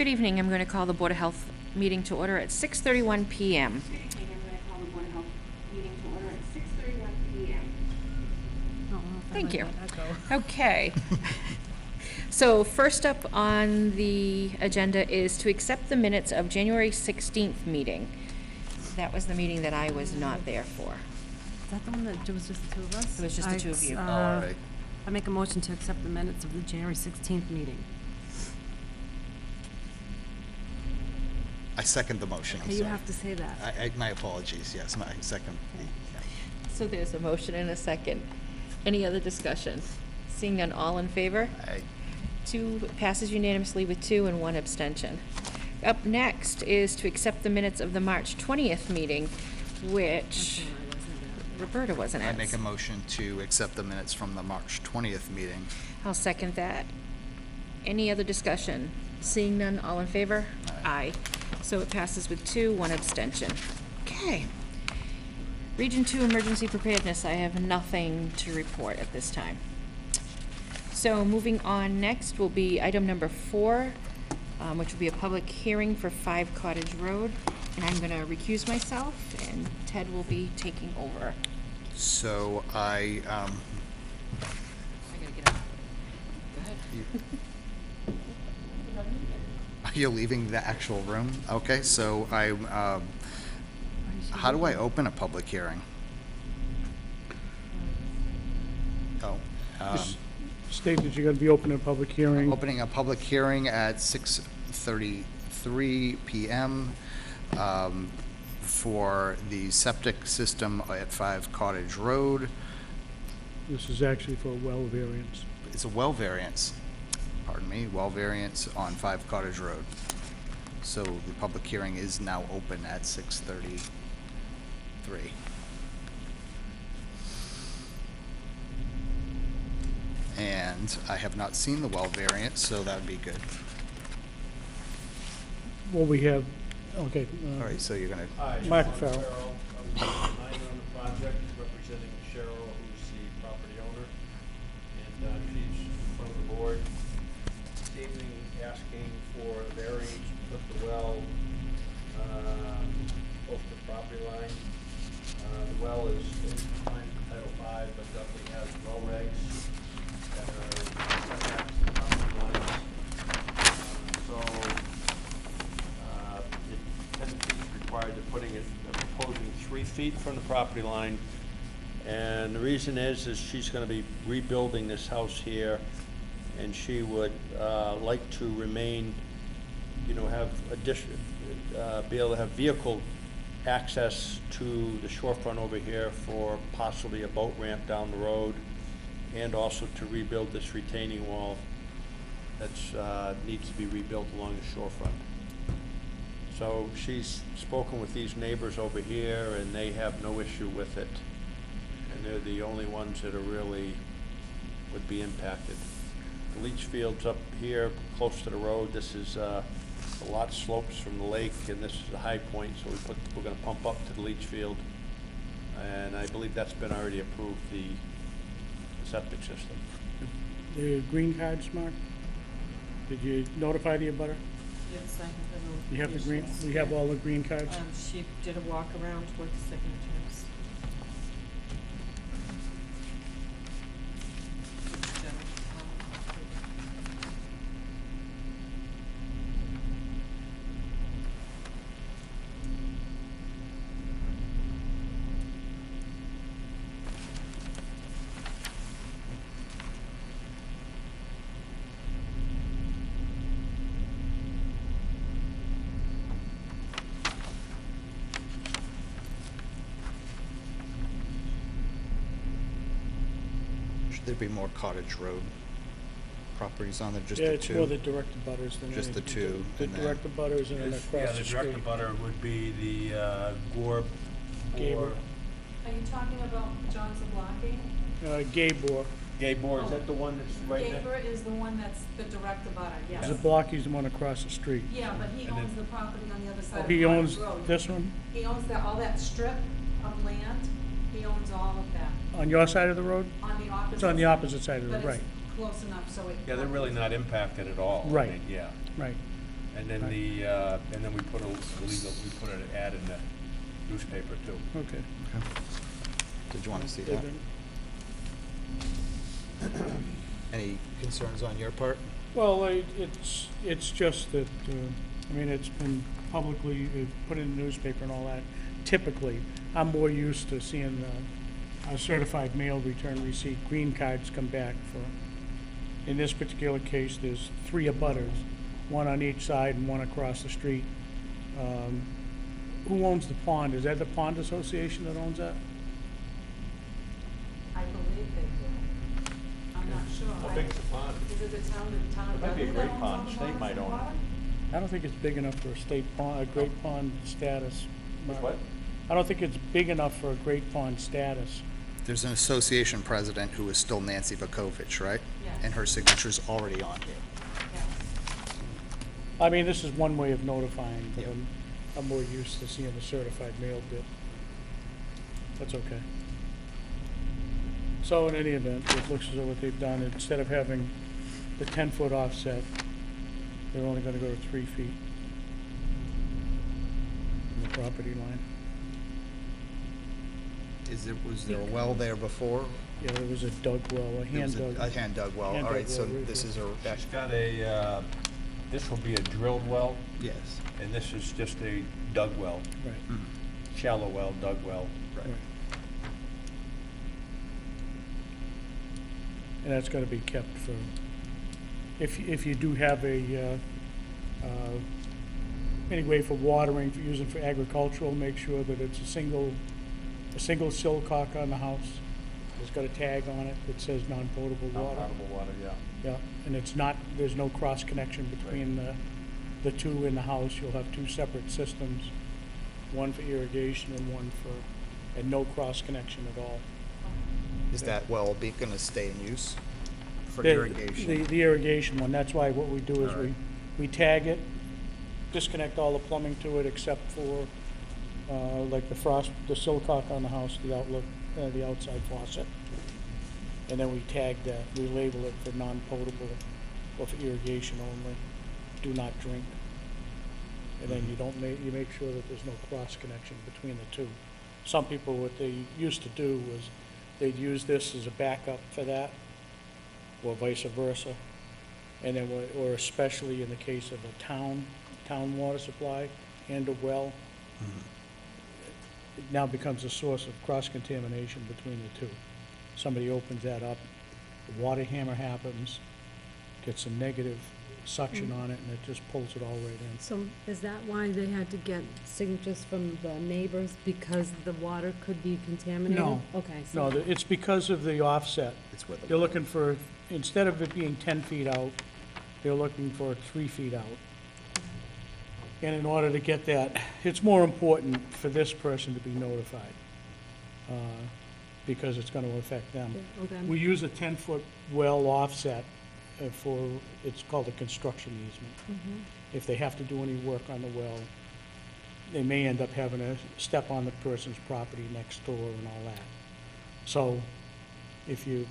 Good evening. I'm going to call the Board of Health meeting to order at 6:31 p.m. Thank you. Okay. So first up on the agenda is to accept the minutes of January 16th meeting. That was the meeting that I was not there for. Is that the one that was just the two of us? It was just the two of you. All right. I make a motion to accept the minutes of the January 16th meeting. I second the motion. I'm Okay, you sorry. have to say that. My apologies. Yes, my second. So there's a motion and a second. Any other discussion? Seeing none, all in favor? Aye. 2 passes unanimously with 2 and 1 abstention. Up next is to accept the minutes of the March 20th meeting, which Roberta wasn't I at. make a motion to accept the minutes from the March 20th meeting. I'll second that. Any other discussion? Seeing none, all in favor? Aye. So it passes with 2, 1 abstention. Okay. Region 2 Emergency Preparedness, I have nothing to report at this time. So moving on next will be item number 4, which will be a public hearing for 5 Cottage Road. And I'm going to recuse myself, and Ted will be taking over. So I gotta get up. Go ahead. You're leaving the actual room? Okay, so how do I open a public hearing? Oh. Just state that you're going to be opening a public hearing. Opening a public hearing at 6:33 p.m. For the septic system at 5 Cottage Road. This is actually for a well variance. It's a well variance, pardon me, well variance on 5 Cottage Road. So the public hearing is now open at 6:33. And I have not seen the well variance, so that would be good. Well, we have, okay. All right, so you're gonna, Mark Farrell. I'm the designer on the project, representing Cheryl, who's the property owner, and she's in front of the board this evening asking for a variance to put the well close to the property line. The well is in compliance with Title V, but Dudley has well regs that are setbacks to the property lines. So the tendency is required to putting it, proposing 3 feet from the property line. And the reason is she's going to be rebuilding this house here, and she would like to remain, have be able to have vehicle access to the shorefront over here for possibly a boat ramp down the road, and also to rebuild this retaining wall that's needs to be rebuilt along the shorefront. So she's spoken with these neighbors over here, and they have no issue with it. And they're the only ones that are really would be impacted. The leach field's up here, close to the road. This is a lot slopes from the lake, and this is a high point, so we're going to pump up to the leach field. And I believe that's been already approved, the septic system. The green cards, Mark? Did you notify the abutter? Yes, I have them. You have the green, we have all the green cards? She did a walk around with signatures. should there be more Cottage Road properties on there, just Yeah, the it's 2? more the direct abutters than Just the anything. 2, The and then- direct abutters and then Yeah, across the the direct street. abutter would be the Gore. Gable. Are you talking about John Zablocki? Gabor. Gabor, is that the one that's right there? Gabor is the one that's the direct abutter, yes. Zablocki's the one across the street. Yeah, but he And owns then- the property on the other side of He Cottage owns Road. this one? He owns all that strip of land. He owns all of that On your side of the road? on the opposite. It's on the opposite side of the But road, it's right, close enough so it. Yeah, they're really not impacted at all. I Right. mean, yeah. right. And then and then we put an ad in the newspaper too. Okay. Did you want to see that? Any concerns on your part? Well, it's just that, I mean, it's been publicly put in the newspaper and all that. Typically, I'm more used to seeing a certified mail return receipt, green cards come back for, in this particular case, there's 3 abutters, one on each side and one across the street. Who owns the pond? Is that the Pond Association that owns that? I believe they do. I'm not sure. How big's the pond? Is it the town of It might be a Dudley great that owns pond. all the State might bottom own it. water? I don't think it's big enough for a state pond, a great pond status. Mark. What? I don't think it's big enough for a great pond status. There's an association president who is still Nancy Vukovich, right? Yes. And her signature's already on here. Yes. I mean, this is one way of notifying, but Yep. I'm more used to seeing the certified mail bit. That's okay. So in any event, it looks as though what they've done, instead of having the 10-foot offset, they're only gonna go to 3 feet from the property line. Was there a well there before? Yeah, there was a dug well, a There hand was dug. a hand dug well. hand All dug right, so well right this there. is a, She's got a, this will be a drilled well, yes. and this is just a dug well, Right, shallow well, dug well. Right. right. And that's gotta be kept for, if you do have any way for watering, for using for agricultural, make sure that it's a single sillcock on the house. It's got a tag on it that says non-potable water. Potable water, yeah. Yeah, and it's not, there's no cross connection between the two in the house. You'll have 2 separate systems, one for irrigation and one for, and no cross connection at all. Is that well gonna stay in use for The- irrigation? The irrigation one, that's why what we do is All right. we tag it, disconnect all the plumbing to it except for, like the sillcock on the house, the outlet, the outside faucet. And then we tag that, we label it for non-potable or for irrigation only, do not drink. And then you make sure that there's no cross connection between the two. Some people, what they used to do was they'd use this as a backup for that, or vice versa. And then, or especially in the case of a town water supply and a well, it now becomes a source of cross-contamination between the two. Somebody opens that up, the water hammer happens, gets some negative suction on it, and it just pulls it all right in. So is that why they had to get signatures from the neighbors, because the water could be contaminated? No. Okay, No, so, it's because of the offset. It's where the They're well- looking for, instead of it being 10 feet out, they're looking for 3 feet out. And in order to get that, it's more important for this person to be notified, because it's gonna affect them. okay. We use a 10-foot well offset for, it's called a construction easement. Mhm. If they have to do any work on the well, they may end up having to step on the person's property next door and all that. So if you've,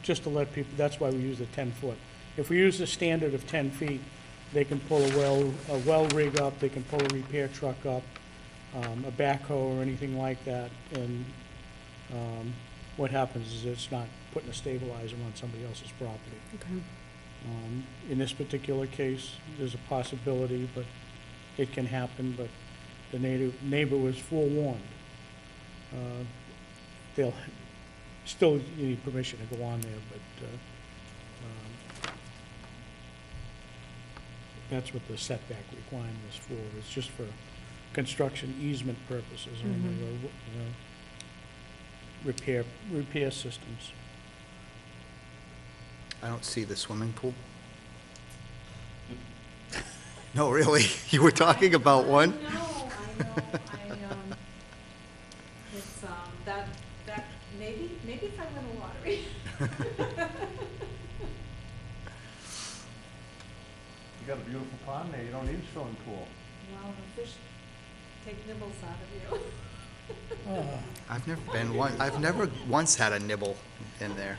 just to let people, that's why we use the 10-foot. If we use the standard of 10 feet, they can pull a well rig up, they can pull a repair truck up, a backhoe or anything like that, and what happens is it's not putting a stabilizer on somebody else's property. Okay. In this particular case, there's a possibility, but it can happen, but the neighbor was forewarned. They'll, still you need permission to go on there, but that's what the setback requirement is for. It's just for construction easement purposes only, or, repair systems. I don't see the swimming pool. No, really? You were talking about one? I know, it's, that, maybe if I win a lottery. You got a beautiful pond there, you don't need a swimming pool. Well, the fish take nibbles out of you. I've never once had a nibble in there.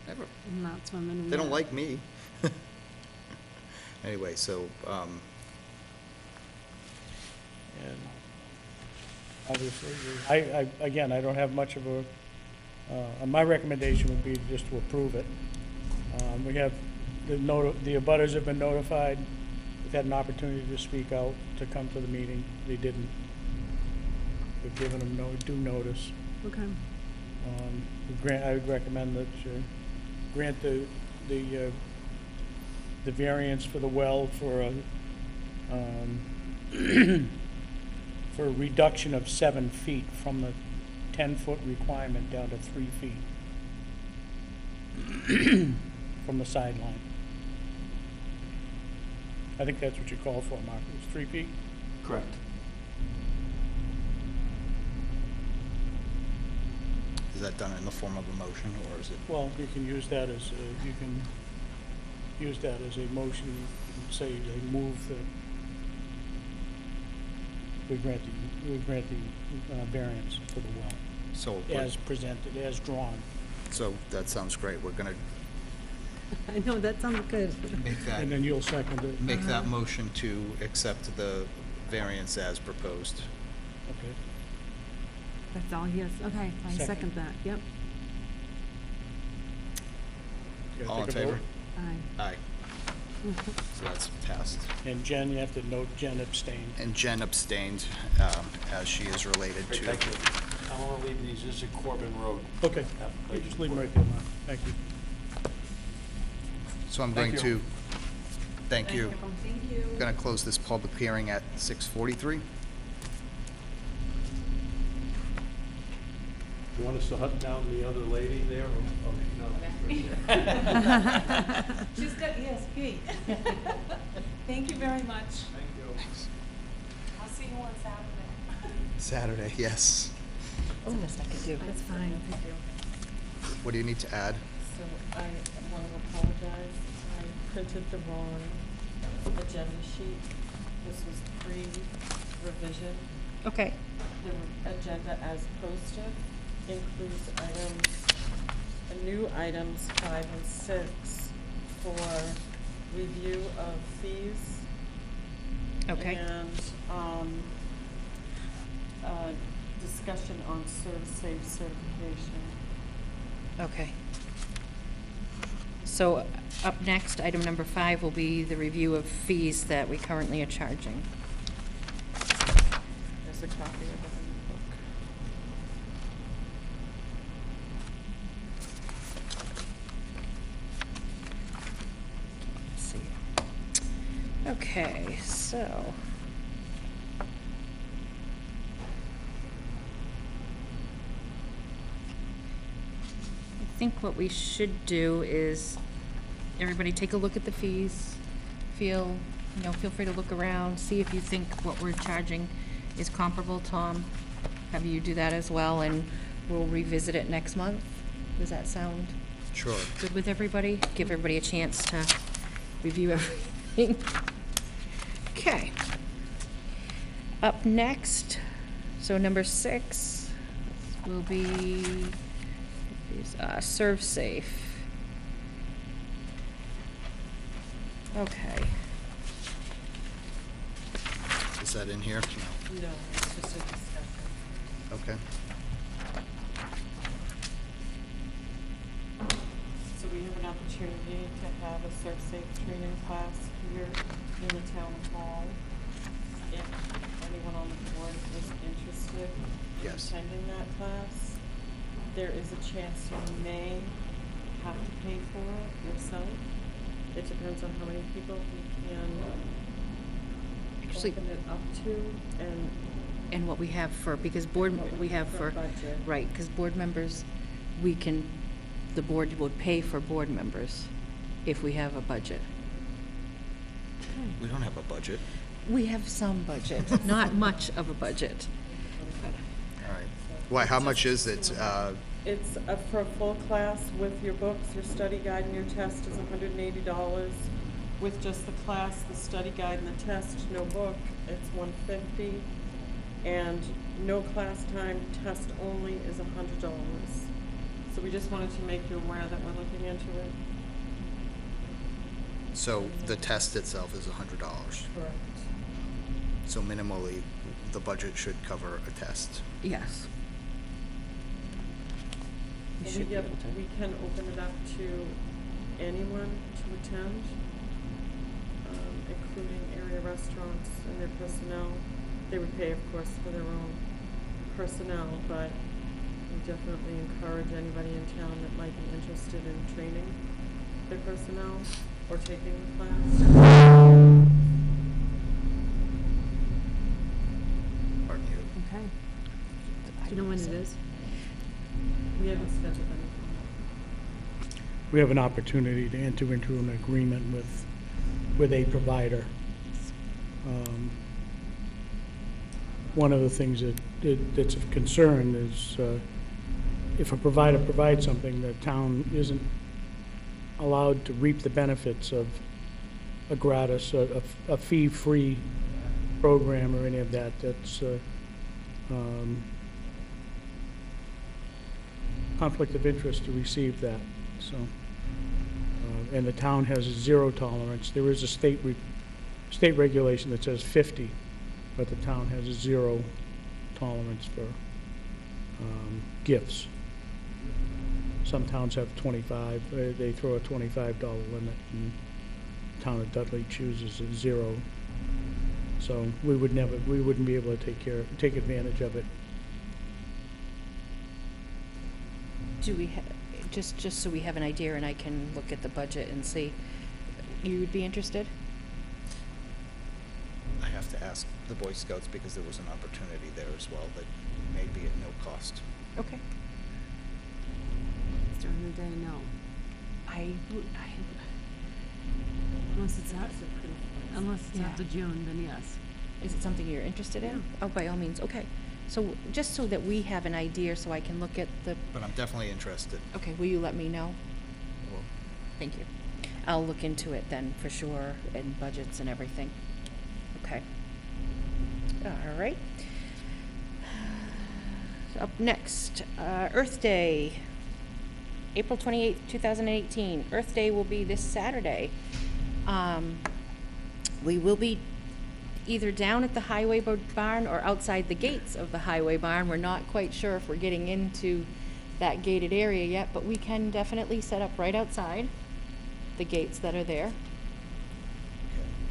Never. I'm not swimming in They don't that. like me. Anyway, so, And obviously, again, I don't have much of a, my recommendation would be just to approve it. We have, the abutters have been notified, they've had an opportunity to speak out, to come to the meeting, they didn't. We've given them due notice. Okay. I would recommend that you grant the variance for the well for a, for a reduction of 7 feet from the 10-foot requirement down to 3 feet from the sideline. I think that's what you called for, Mark. It was 3 feet? Correct. is that done in the form of a motion, or is it? Well, you can use that as, you can use that as a motion, say, they move the, we grant the variance for the well, So, as presented, as drawn. so that sounds great. We're gonna I know, that sounds good. make that, And then you'll second it. make that motion to accept the variance as proposed. Okay. That's all he has. Okay, I Second. second that. Yep. You gotta All in take a favor? vote. Aye. Aye. So that's passed. And Jen, you have to note Jen abstained. And Jen abstained, as she is related Great, to. thank you. I want to leave these, this is Corbin Road. Okay, Application just leave them for- right there, Mark. Thank you. So I'm Thank going you. to, thank you. Thank you. I'm going to close this public hearing at 6:43. You want us to hunt down the other lady there, or, oh, no? She's got ESP. Thank you very much. Thank you. I'll see you on Saturday. Saturday, yes. Oh, yes, I could do. That's fine. What do you need to add? So I want to apologize. I printed the wrong agenda sheet. This was pre-revision. Okay. The agenda as posted includes new items 5 and 6 for review of fees. Okay. And, discussion on ServSafe certification. Okay. So up next, item number 5 will be the review of fees that we currently are charging. There's a copy of it in the book. Let's see. Okay, so. I think what we should do is, everybody take a look at the fees. Feel free to look around, see if you think what we're charging is comparable. Tom, have you do that as well, and we'll revisit it next month. Does that sound Sure. good with everybody? Give everybody a chance to review everything. Okay. Up next, so number 6 will be ServSafe. Okay. Is that in here? No. No, it's just a discussion. Okay. So we have an opportunity to have a ServSafe training class here in the town hall. If anyone on the board is interested in Yes. attending that class, there is a chance you may have to pay for it yourself. It depends on how many people we can Actually- open it up to, And what we have for, because board, we have For for, budget. right, because board members, the board would pay for board members if we have a budget. We don't have a budget. We have some budget, not much of a budget. All right. Why, how much is it? It's for a full class with your books, your study guide, and your test is $180. With just the class, the study guide, and the test, no book, it's $150. And no class time, test only is $100. So we just wanted to make you aware that we're looking into it. So the test itself is $100. Correct. So minimally, the budget should cover a test. Yes. You And should be able to. we can open it up to anyone to attend, including area restaurants and their personnel. They would pay, of course, for their own personnel, but we definitely encourage anybody in town that might be interested in training their personnel or taking the class. Pardon you. Okay. Do you know when it is? We haven't scheduled anything. We have an opportunity to enter into an agreement with a provider. One of the things that's of concern is if a provider provides something, the town isn't allowed to reap the benefits of a gratis, a fee-free program or any of that. That's conflict of interest to receive that, so. And the town has a zero tolerance. There is a state regulation that says 50, but the town has a zero tolerance for gifts. Some towns have 25. They throw a $25 limit, and the town of Dudley chooses a zero. So we wouldn't be able to take advantage of it. Do we, just so we have an idea and I can look at the budget and see, you would be interested? I have to ask the Boy Scouts because there was an opportunity there as well that may be at no cost. Okay. During the day, no. Unless it's after June, then yes. Is it something you're interested in? Yeah. Oh, by all means, okay. So, just so that we have an idea, so I can look at the, But I'm definitely interested. okay, will you let me know? Well, Thank you. I'll look into it then, for sure, and budgets and everything. Okay. All right. Up next, Earth Day, April 28th, 2018. Earth Day will be this Saturday. We will be either down at the highway barn or outside the gates of the highway barn. We're not quite sure if we're getting into that gated area yet, but we can definitely set up right outside the gates that are there.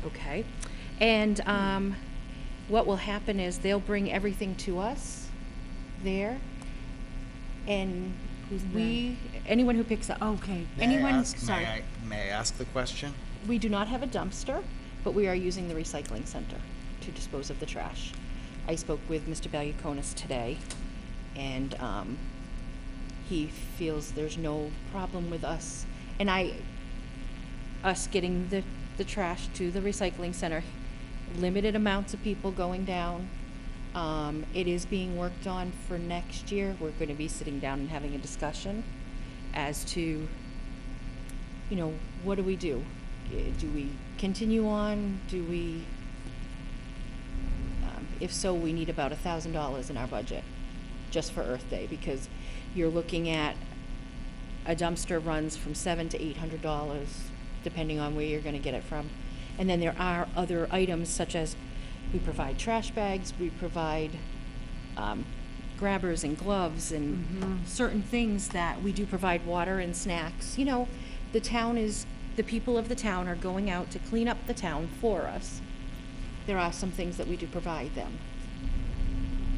Okay. And what will happen is they'll bring everything to us there, and anyone who picks up. Okay. Anyone, sorry. May I ask the question? We do not have a dumpster, but we are using the recycling center to dispose of the trash. I spoke with Mr. Balyakonis today, and he feels there's no problem with us, and us getting the trash to the recycling center. Limited amounts of people going down. It is being worked on for next year. We're going to be sitting down and having a discussion as to, what do we do? Do we continue on? Do we, if so, we need about $1,000 in our budget just for Earth Day, because you're looking at a dumpster runs from $700 to $800, depending on where you're going to get it from. And then there are other items such as we provide trash bags, we provide grabbers and gloves and certain things that we do provide, water and snacks. The people of the town are going out to clean up the town for us. There are some things that we do provide them.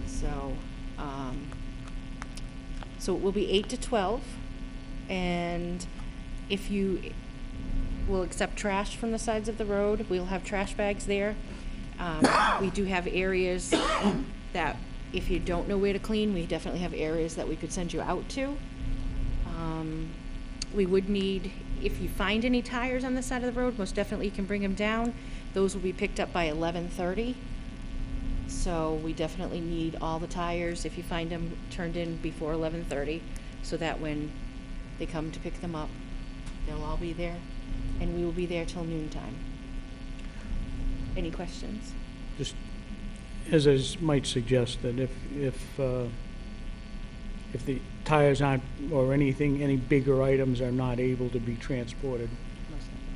So, so it will be 8 to 12, and if you will accept trash from the sides of the road, we'll have trash bags there. We do have areas that if you don't know where to clean, we definitely have areas that we could send you out to. We would need, if you find any tires on the side of the road, most definitely you can bring them down. Those will be picked up by 11:30. So we definitely need all the tires, if you find them, turned in before 11:30, so that when they come to pick them up, they'll all be there, and we will be there till noontime. Any questions? Just as I might suggest that if the tires aren't, or any bigger items are not able to be transported,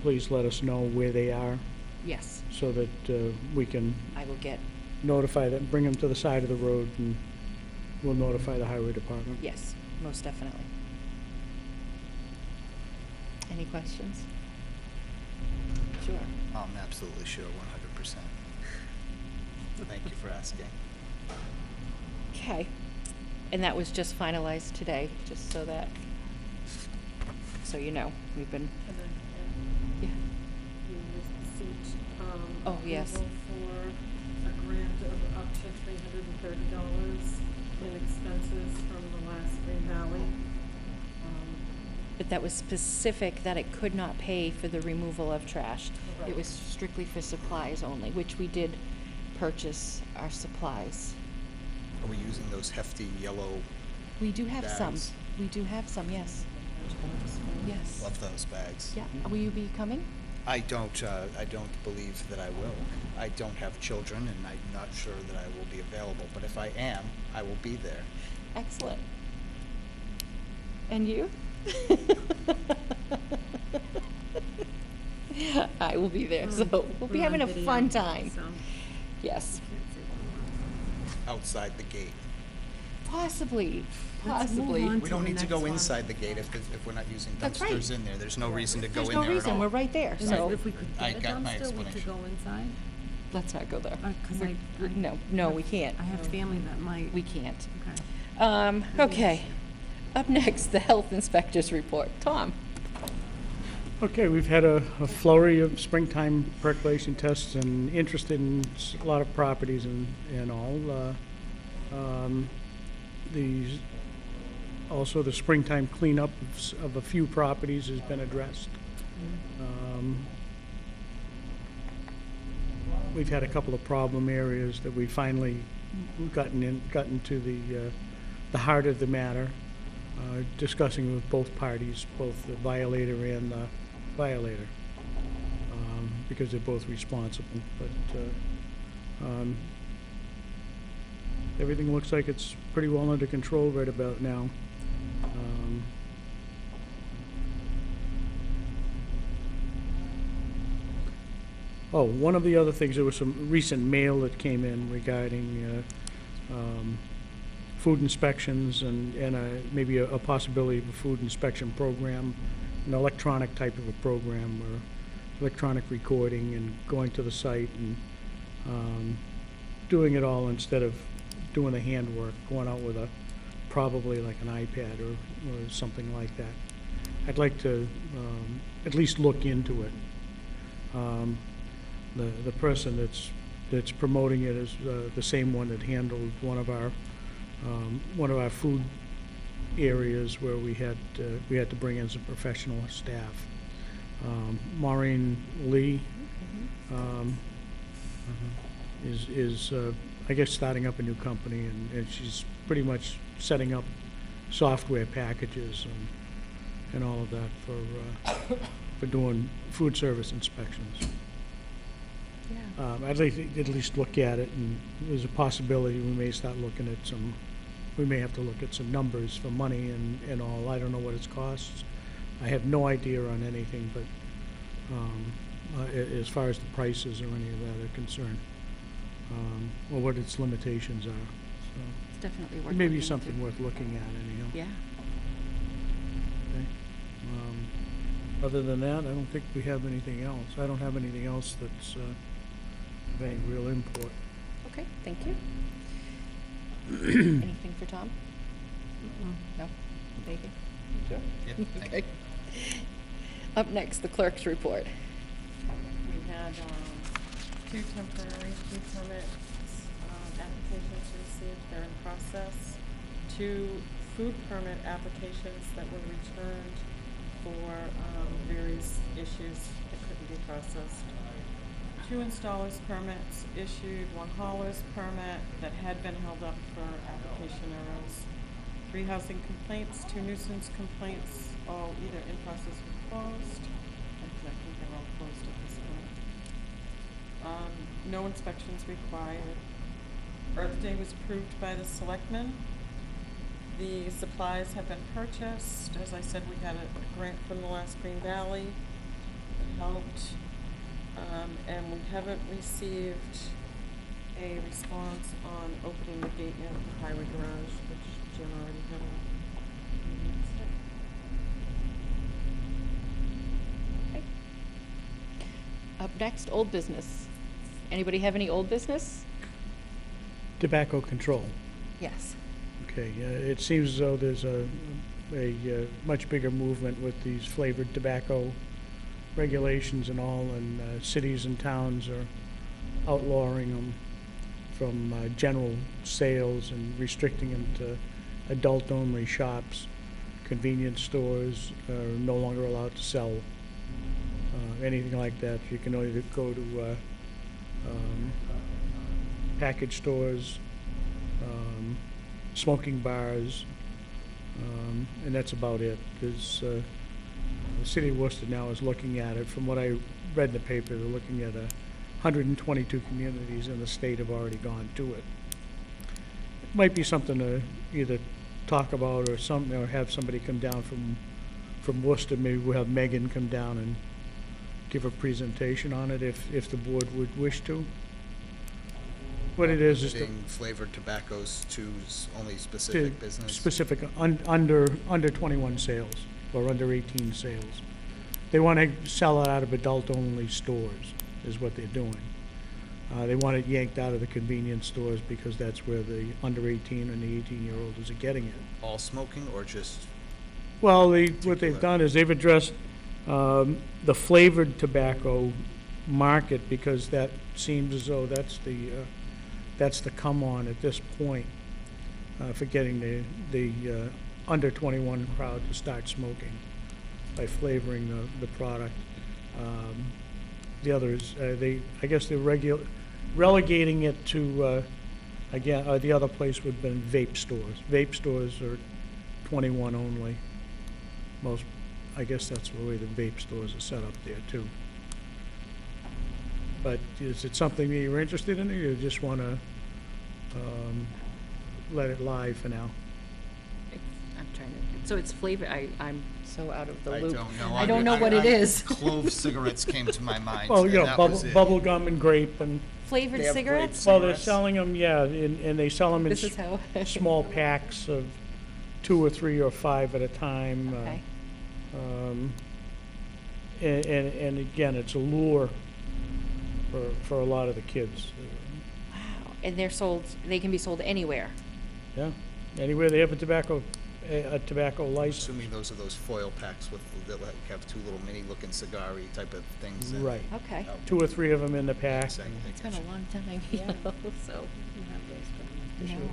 please let us know where they are Yes, so that we can I will get, notify them, bring them to the side of the road, and we'll notify the highway department. yes, most definitely. Any questions? Sure. I'm absolutely sure, 100%. Thank you for asking. Okay. And that was just finalized today, just so that, so you know, we've been, And then, yeah. you received, Oh, yes. approval for a grant of up to $330 in expenses from the last Green Valley. But that was specific that it could not pay for the removal of trash. It was strictly for supplies only, which we did purchase our supplies. Are we using those hefty yellow, We do have some. Bags. We do have some, yes. Yes. love those bags? Yeah, will you be coming? I don't believe that I will. I don't have children, and I'm not sure that I will be available, but if I am, I will be there. Excellent. And you? I will be there, so we'll be We're on having a video, fun time. so Yes. can't say that. Outside the gate. Possibly, Let's move possibly. on. We to don't the need to next go one. inside the gate if we're not using That's right. dumpsters in there. There's no reason to go There's in no there at reason, all. we're right there, And so if we could I get a got my dumpster, we could explanation. go inside. let's not go there. 'Cause No, we can't. I have family that might. We can't. Okay. Okay. Up next, the health inspector's report. Tom? Okay, we've had a flurry of springtime percolation tests and interest in a lot of properties and all. These, also the springtime cleanup of a few properties has been addressed. We've had a couple of problem areas that we finally gotten to the heart of the matter, discussing with both parties, both the violator and the violator, because they're both responsible. But everything looks like it's pretty well under control right about now. Oh, one of the other things, there was some recent mail that came in regarding food inspections and maybe a possibility of a food inspection program, an electronic type of a program, or electronic recording and going to the site and doing it all instead of doing the handwork, going out with probably like an iPad or something like that. I'd like to at least look into it. The person that's promoting it is the same one that handled one of our food areas where we had to bring in some professional staff. Maureen Lee is I guess starting up a new company, and she's pretty much setting up software packages and all of that for doing food service inspections. Yeah. I'd like to at least look at it, and there's a possibility we may start looking at we may have to look at some numbers for money and all. I don't know what it costs. I have no idea on anything, but as far as the prices or any of that are concerned, or what its limitations are. So It's definitely worth it may be looking something into. worth looking at anyhow. Yeah. Okay. Other than that, I don't think we have anything else. I don't have anything else that's of any real import. Okay, thank you. Anything for Tom? No? Anything? Yep, thank you. Okay. Up next, the clerk's report. We had, 2 temporary food permits, applications received, they're in process. 2 food permit applications that were returned for, various issues that couldn't be processed. 2 installers permits issued, 1 hauler's permit that had been held up for application errors. 3 housing complaints, 2 nuisance complaints, all either in process or closed. I think they're all closed at this point. No inspections required. Earth Day was approved by the selectmen. The supplies have been purchased. As I said, we had a grant from the last Green Valley. helped. And we haven't received a response on opening the gate yet at the highway garage, which Jim already had on. Up next, old business. Anybody have any old business? Tobacco control. Yes. Okay, it seems as though there's a much bigger movement with these flavored tobacco regulations and all, and cities and towns are outlawing them from general sales and restricting them to adult-only shops. Convenience stores are no longer allowed to sell anything like that. You can only go to package stores, smoking bars, and that's about it. There's, the city of Worcester now is looking at it. From what I read in the paper, they're looking at 122 communities in the state have already gone to it. It might be something to either talk about or have somebody come down from Worcester. Maybe we'll have Megan come down and give a presentation on it if the board would wish to. What it is Limiting flavored tobaccos to only specific business. specific under 21 sales or under 18 sales. They want to sell it out of adult-only stores, is what they're doing. They want it yanked out of the convenience stores because that's where the under 18 and the 18-year-olds are getting it. All smoking or just, Well, what they've done is they've addressed the flavored tobacco market because that seems as though that's the come-on at this point for getting the under 21 crowd to start smoking by flavoring the product. The others, I guess they're relegating it to, again, the other place would have been vape stores. Vape stores are 21 only. Most, I guess that's the way the vape stores are set up there too. But is it something that you're interested in, or you just want to let it lie for now? I'm trying to, so it's flavor, I'm so out of the I loop. don't know. I don't know what it is. Clove cigarettes came to my mind. Well, and you know, that was it. bubble gum and grape and, Flavored They have cigarettes? grape well, they're cigarettes. selling them, yeah, and they sell them in This is how. small packs of 2 or 3 or 5 at a time. Okay. And again, it's a lure for a lot of the kids. Wow, and they're sold, they can be sold anywhere? Yeah, anywhere they have a tobacco license. Assuming those are those foil packs that have two little mini-looking cigar-y type of things. in. Right. Okay. 2 or 3 of them in the pack. Yes, I think It's I been a should- long time, you Yeah. know, so. You have those from No.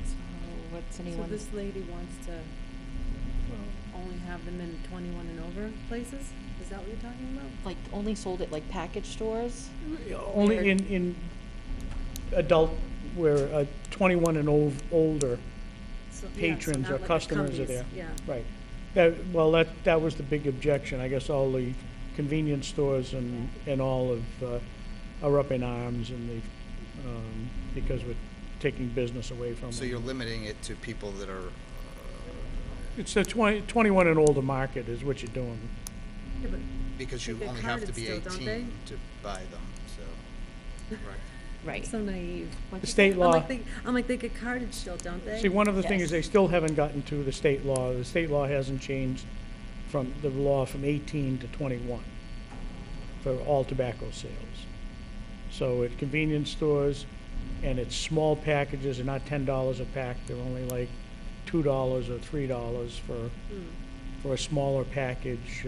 So what's So anyone? this lady wants to only have them in 21 and over places? Is that what you're talking about? Like, only sold at like package stores? Only Where- in adult, where 21 and older So- yeah, so patrons not or like a customers are Cumbies, there. Yeah. Right. That was the big objection. I guess all the convenience stores and all of, are up in arms and they, because we're taking business away from them. So you're limiting it to people that are, It's the 21 and older market is what you're doing. Yeah, but because They you get only have to carded be still, don't 18 to buy them, so. Right. Right. so naive. The state law. I'm like, they get carded still, don't they? See, one of the things is Yes. they still haven't gotten to the state law. The state law hasn't changed from the law from 18 to 21 for all tobacco sales. So at convenience stores, and it's small packages, they're not $10 a pack, they're only like $2 or $3 for a smaller package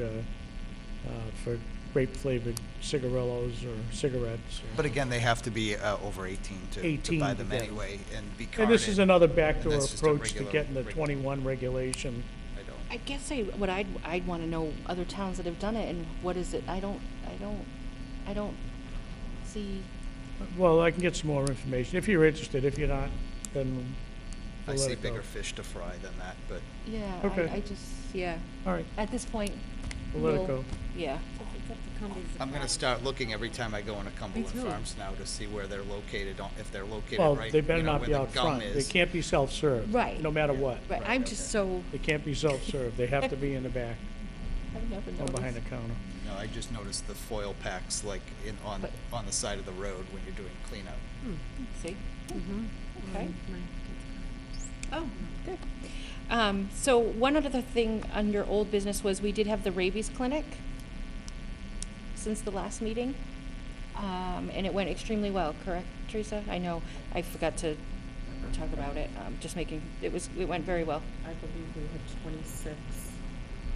for grape-flavored cigarillos or cigarettes. But again, they have to be over 18 to 18 buy to them get 'em. anyway and be carded. And this is another backdoor that's just a approach to regular getting the reg- 21 regulation. I don't. I guess I'd wanna know other towns that have done it and what is it, I don't see, Well, I can get some more information, if you're interested. If you're not, then I we'll let see it go. bigger fish to fry than that, but yeah, Okay. I just, yeah, All right, at this point. we'll let it go. Yeah, I'm gonna start looking every time I go into Cumberland too. Farms now to see where they're located, if they're located Well, right, they better you know, not where be the out gum front. They is. can't be self-serve. Right. No matter Yeah. what. Right, I'm just so, They can't be self-serve. They have to be in the back I've never or behind the noticed. counter. No, I just noticed the foil packs like But- on the side of the road when you're doing cleanup. See? Mm-hmm. Okay. Oh, good. So one other thing under old business was we did have the rabies clinic since the last meeting. And it went extremely well, correct, Teresa? I know, I forgot to talk about it, just making, it went very well. I believe we had 26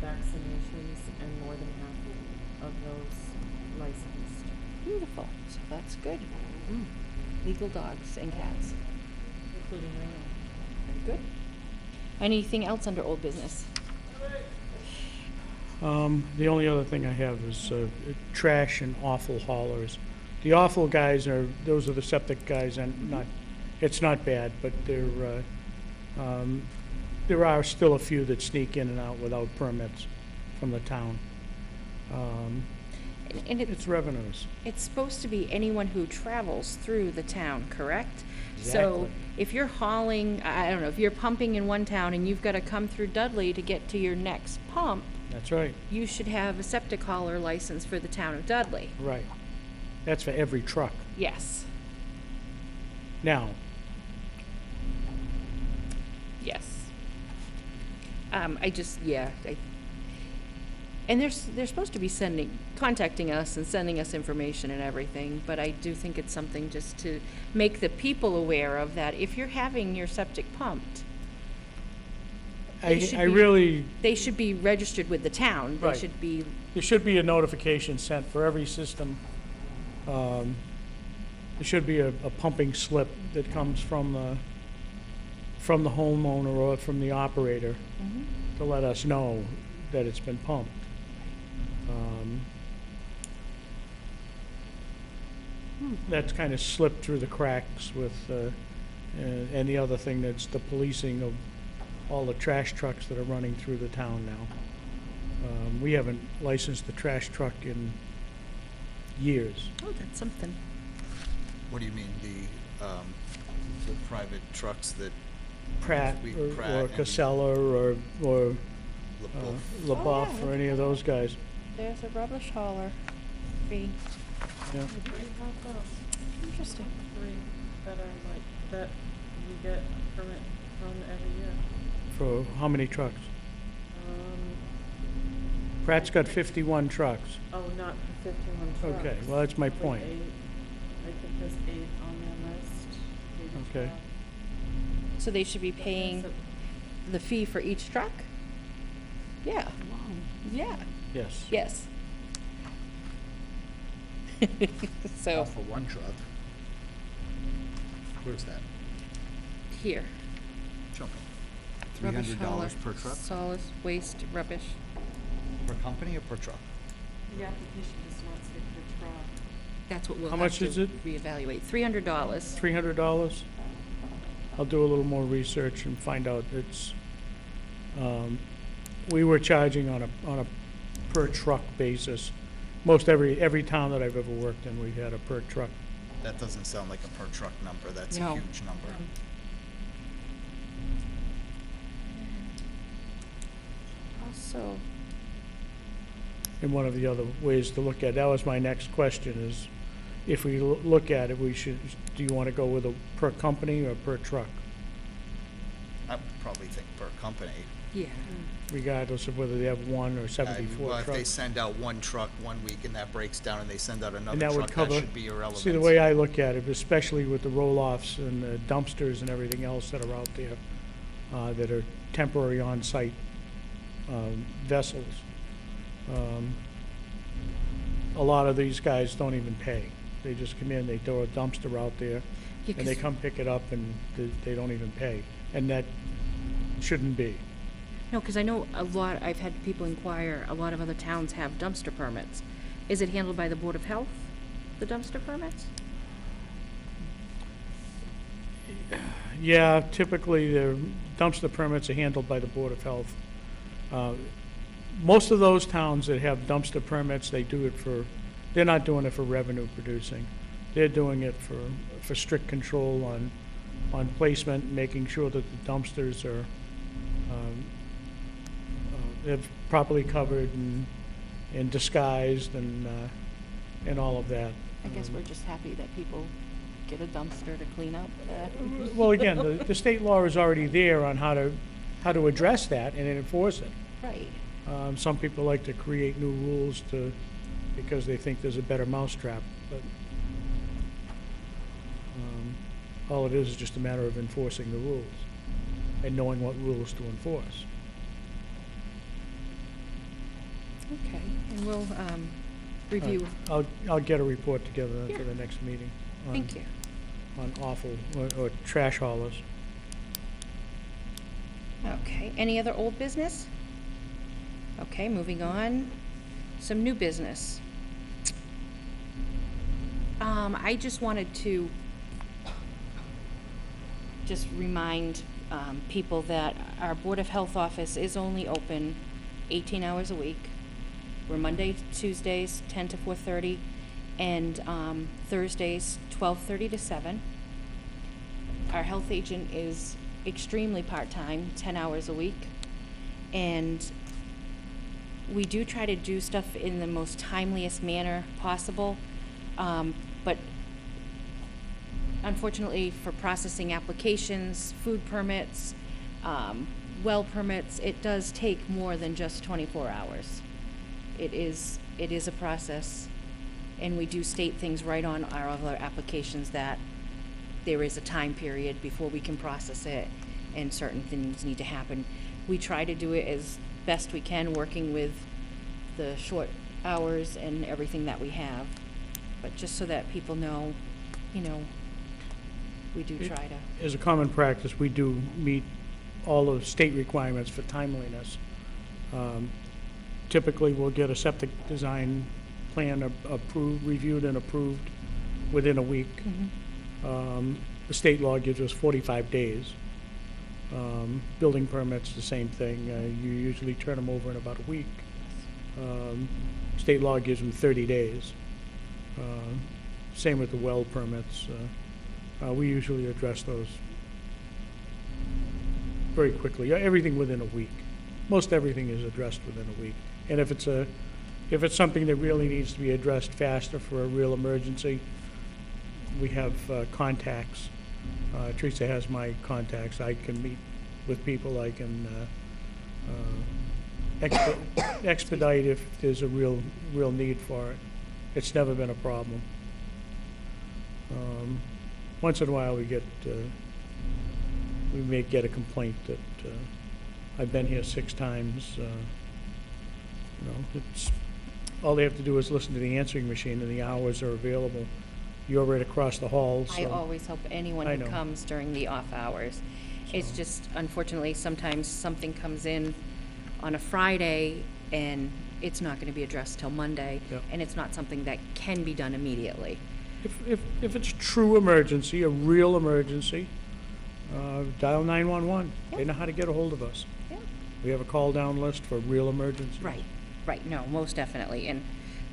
vaccinations and more than half of those licensed. Beautiful, so that's good. Legal dogs and cats, Including Raymond. very good. Anything else under old business? The only other thing I have is trash and offal haulers. The offal guys those are the septic guys, and it's not bad, but there are still a few that sneak in and out without permits from the town. And It's revenues. it's supposed to be anyone who travels through the town, correct? So Exactly. if you're hauling, I don't know, if you're pumping in one town and you've got to come through Dudley to get to your next pump, That's right, you should have a septic hauler license for the town of Dudley. right. That's for every truck. Yes, Now, yes. And they're supposed to be contacting us and sending us information and everything, but I do think it's something just to make the people aware of that if you're having your septic pumped, I should I be- really, they should be registered with the town. They Right. should be, there should be a notification sent for every system. There should be a pumping slip that comes from the homeowner or from the operator to let us know that it's been pumped. That's kind of slipped through the cracks with, and the other thing, that's the policing of all the trash trucks that are running through the town now. We haven't licensed the trash truck in years. oh, that's something. What do you mean, the private trucks that Pratt Pratt or and Casella or LaBeouf? LaBeouf yeah, or any of those guys. There's a rubbish hauler fee. Yeah. Interesting. Three that are like, that you get a permit from every year. For how many trucks? Um, Pratt's got 51 trucks. oh, not for 51 trucks. Okay, well, that's my Probably point. 8. I think there's 8 on their list. 8 or Okay. 12. So they should be paying the fee for each truck? Yeah. Yeah. Yes. Yes. So, For one truck. Where's that? here. Show me. Rubbish $300 hauler, per truck? Solid waste, rubbish. Per company or per truck? The application does not say per truck. That's what we'll How have much to is it? reevaluate. $300. $300? I'll do a little more research and find out. It's, we were charging on a per truck basis. Most every town that I've ever worked in, we had a per truck. That doesn't sound like a per truck number, that's a No. huge number. Also, And one of the other ways to look at, that was my next question, is if we look at it, do you want to go with a per company or per truck? I would probably think per company. yeah. Regardless of whether they have one or Well, 74 if they trucks. send out one truck 1 week and that breaks down and they send out And another that would truck, that cover, should be irrelevant. see, the way I look at it, especially with the roll-offs and the dumpsters and everything else that are out there, that are temporary on-site vessels, a lot of these guys don't even pay. They just come in, they throw a dumpster out there, Yeah, and they 'cause- come pick it up, and they don't even pay. And that shouldn't be. No, because I know I've had people inquire, a lot of other towns have dumpster permits. Is it handled by the Board of Health, the dumpster permits? Yeah, typically, the dumpster permits are handled by the Board of Health. Most of those towns that have dumpster permits, they do it for, they're not doing it for revenue producing. They're doing it for strict control on placement, making sure that the dumpsters are they're properly covered and disguised and all of that. I guess we're just happy that people get a dumpster to clean up. Well, again, the state law is already there on how to address that and enforce it. Right. Some people like to create new rules because they think there's a better mousetrap, but all it is just a matter of enforcing the rules and knowing what rules to enforce. Okay, and we'll review. I'll get a report together Yeah. for the next meeting. Thank you. On awful or trash haulers. Okay, any other old business? Okay, moving on. Some new business. I just wanted to just remind people that our Board of Health office is only open 18 hours a week. We're Monday, Tuesdays, 10 to 4:30, and Thursdays, 12:30 to 7. Our health agent is extremely part-time, 10 hours a week, and we do try to do stuff in the most timeliest manner possible, but unfortunately for processing applications, food permits, well permits, it does take more than just 24 hours. It is a process, and we do state things right on our other applications that there is a time period before we can process it, and certain things need to happen. We try to do it as best we can, working with the short hours and everything that we have. But just so that people know, we do try to. As a common practice, we do meet all of the state requirements for timeliness. Typically, we'll get a septic design plan approved, reviewed and approved within a week. The state law gives us 45 days. Building permits, the same thing. You usually turn them over in about a week. State law gives them 30 days. Same with the well permits. We usually address those very quickly. Everything within a week. Most everything is addressed within a week. And if it's something that really needs to be addressed faster for a real emergency, we have contacts. Teresa has my contacts. I can meet with people. I can expedite if there's a real need for it. It's never been a problem. Once in a while we may get a complaint that I've been here 6 times. It's all they have to do is listen to the answering machine, and the hours are available. You're right across the hall. I always help anyone I who know. comes during the off hours. It's So- just, unfortunately, sometimes something comes in on a Friday and it's not gonna be addressed till Monday, Yep. and it's not something that can be done immediately. If it's a true emergency, a real emergency, dial 911. They Yep. know how to get a hold of us. Yeah. We have a call-down list for real emergencies. Right, no, most definitely, and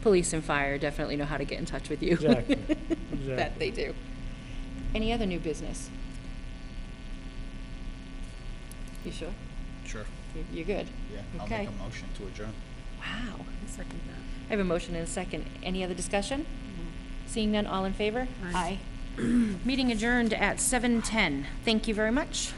police and fire definitely know how to get in touch with you. Exactly. That they do. Any other new business? You sure? Sure. You're good? Yeah, I'll Okay. make a motion to adjourn. Wow. Second that. I have a motion and a second. Any other discussion? Seeing none, all in favor? Aye. Meeting adjourned at 7:10. Thank you very much.